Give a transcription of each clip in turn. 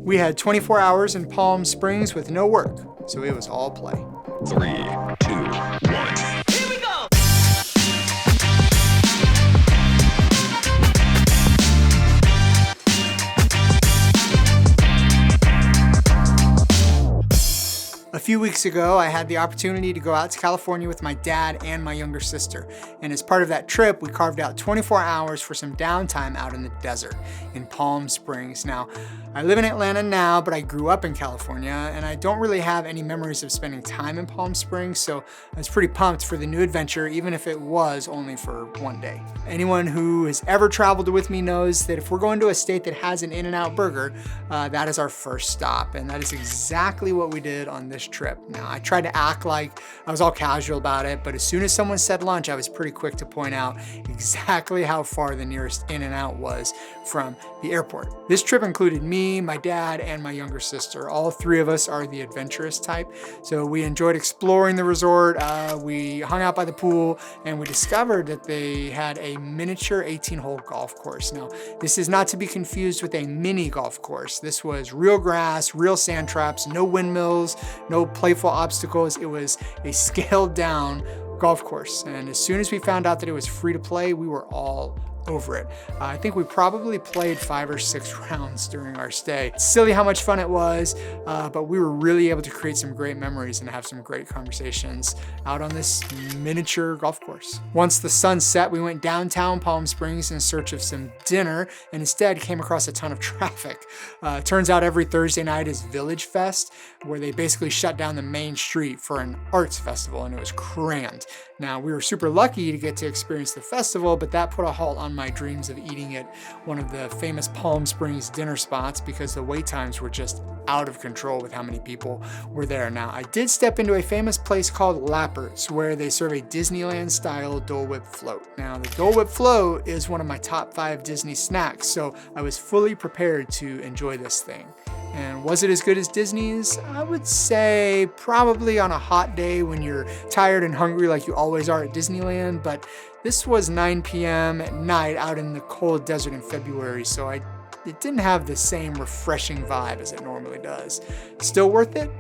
We had 24 hours in Palm Springs with no work, so it was all play. 3, 2, 1. Here we go! A few weeks ago, I had the opportunity to go out to California with my dad and my younger sister. And as part of that trip, we carved out 24 hours for some downtime out in the desert in Palm Springs. Now, I live in Atlanta now, but I grew up in California, and I don't really have any memories of spending time in Palm Springs, so I was pretty pumped for the new adventure, even if it was only for one day. Anyone who has ever traveled with me knows that if we're going to a state that has an In-N-Out burger, that is our first stop, and that is exactly what we did on this trip. Now, I tried to act like I was all casual about it, but as soon as someone said lunch, I was pretty quick to point out exactly how far the nearest In-N-Out was from the airport. This trip included me, my dad, and my younger sister. All three of us are the adventurous type, so we enjoyed exploring the resort. We hung out by the pool, and we discovered that they had a miniature 18-hole golf course. Now, this is not to be confused with a mini golf course. This was real grass, real sand traps, no windmills, no playful obstacles. It was a scaled down golf course. And as soon as we found out that it was free to play, we were all over it. I think we probably played 5 or 6 rounds during our stay. It's silly how much fun it was, but we were really able to create some great memories and have some great conversations out on this miniature golf course. Once the sun set, we went downtown Palm Springs in search of some dinner and instead came across a ton of traffic. Turns out every Thursday night is Village Fest, where they basically shut down the main street for an arts festival, and it was crammed. Now, we were super lucky to get to experience the festival, but that put a halt on my dreams of eating at one of the famous Palm Springs dinner spots because the wait times were just out of control with how many people were there. Now, I did step into a famous place called Lappert's, where they serve a Disneyland-style Dole Whip float. Now, the Dole Whip float is one of my top 5 Disney snacks, so I was fully prepared to enjoy this thing. And was it as good as Disney's? I would say probably on a hot day when you're tired and hungry like you always are at Disneyland, but this was 9 p.m. at night out in the cold desert in February, so it didn't have the same refreshing vibe as it normally does. Still worth it?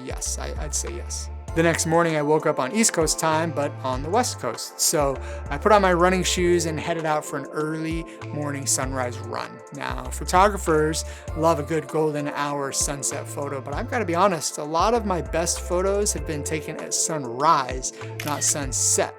Yes, I'd say yes. The next morning I woke up on East Coast time, but on the West Coast. So I put on my running shoes and headed out for an early morning sunrise run. Now, photographers love a good golden hour sunset photo, but I've got to be honest, a lot of my best photos have been taken at sunrise, not sunset.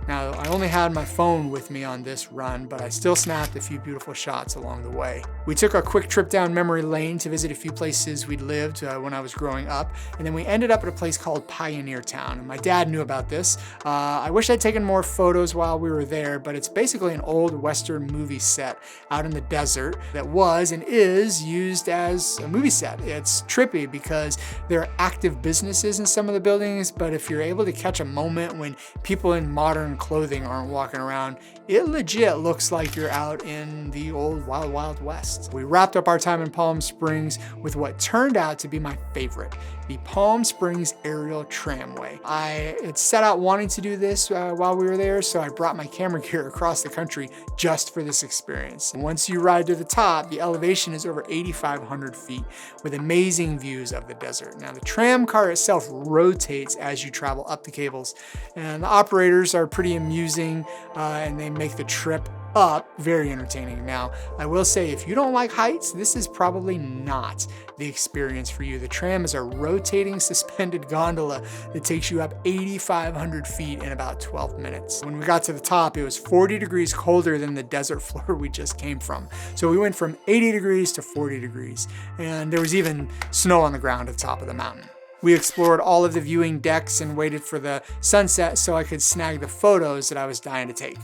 Now, I only had my phone with me on this run, but I still snapped a few beautiful shots along the way. We took a quick trip down memory lane to visit a few places we'd lived when I was growing up, and then we ended up at a place called Pioneer Town, and my dad knew about this. I wish I'd taken more photos while we were there, but it's basically an old Western movie set out in the desert that was and is used as a movie set. It's trippy because there are active businesses in some of the buildings, but if you're able to catch a moment when people in modern clothing aren't walking around, it legit looks like you're out in the old Wild Wild West. We wrapped up our time in Palm Springs with what turned out to be my favorite, the Palm Springs Aerial Tramway. I had set out wanting to do this while we were there, so I brought my camera gear across the country just for this experience. And once you ride to the top, the elevation is over 8,500 feet with amazing views of the desert. Now, the tram car itself rotates as you travel up the cables, and the operators are pretty amusing, and they make the trip up very entertaining. Now, I will say, if you don't like heights, this is probably not the experience for you. The tram is a rotating suspended gondola that takes you up 8,500 feet in about 12 minutes. When we got to the top, it was 40 degrees colder than the desert floor we just came from. So we went from 80 degrees to 40 degrees, and there was even snow on the ground at the top of the mountain. We explored all of the viewing decks and waited for the sunset so I could snag the photos that I was dying to take.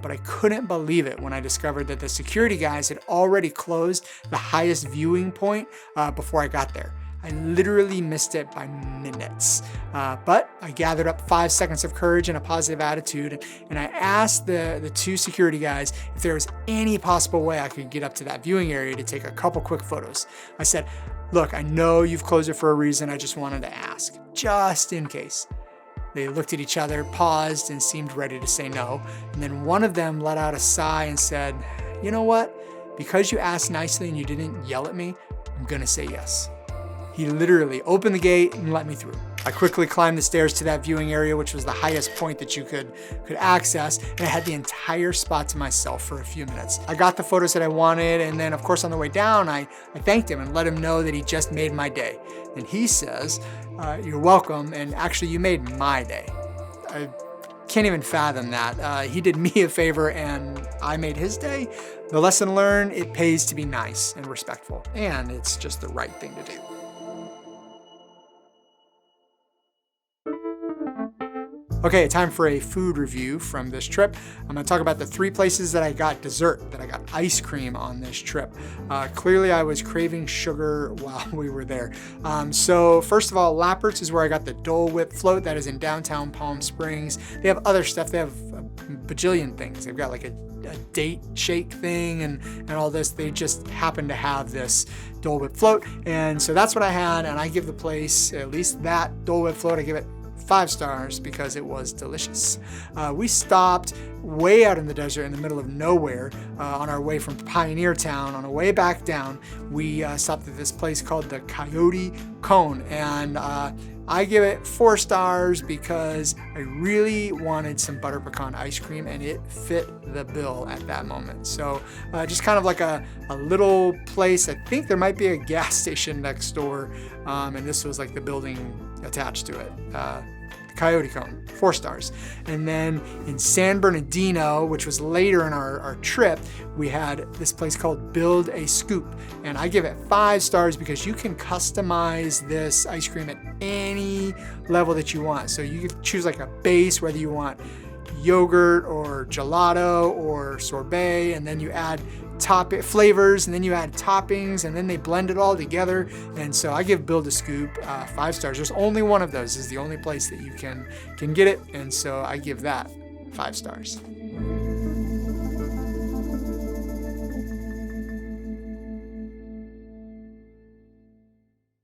But I couldn't believe it when I discovered that the security guys had already closed the highest viewing point before I got there. I literally missed it by minutes. But I gathered up 5 seconds of courage and a positive attitude, and I asked the 2 security guys if there was any possible way I could get up to that viewing area to take a couple quick photos. I said, "Look, I know you've closed it for a reason. I just wanted to ask, just in case." They looked at each other, paused, and seemed ready to say no. And then one of them let out a sigh and said, "You know what? because you asked nicely and you didn't yell at me, I'm gonna say yes. He literally opened the gate and let me through. I quickly climbed the stairs to that viewing area, which was the highest point that you could access, and I had the entire spot to myself for a few minutes. I got the photos that I wanted, and then of course on the way down, I thanked him and let him know that he just made my day. And he says, you're welcome, and actually you made my day. I can't even fathom that. He did me a favor and I made his day. The lesson learned, it pays to be nice and respectful, and it's just the right thing to do. Okay, time for a food review from this trip. I'm gonna talk about the 3 places that I got dessert, that I got ice cream on this trip. Clearly I was craving sugar while we were there. So first of all, Lappert's is where I got the Dole Whip float that is in downtown Palm Springs. They have other stuff, they have a bajillion things. They've got like a date shake thing and all this. They just happen to have this Dole Whip float. And so that's what I had, and I give the place, at least that Dole Whip float, I give it 5 stars because it was delicious. We stopped way out in the desert in the middle of nowhere on our way from Pioneer Town. On the way back down, we stopped at this place called the Coyote Cone, and I give it 4 stars because I really wanted some butter pecan ice cream and it fit the bill at that moment. So just kind of like a little place. I think there might be a gas station next door, and this was like the building attached to it. Coyote Cone, 4 stars. And then in San Bernardino, which was later in our trip, we had this place called Build a Scoop. And I give it 5 stars because you can customize this ice cream at any level that you want. So you can choose like a base, whether you want yogurt or gelato or sorbet, and then you add flavors, and then you add toppings, and then they blend it all together. And so I give Build a Scoop 5 stars. There's only one of those, is the only place that you can get it, and so I give that 5 stars.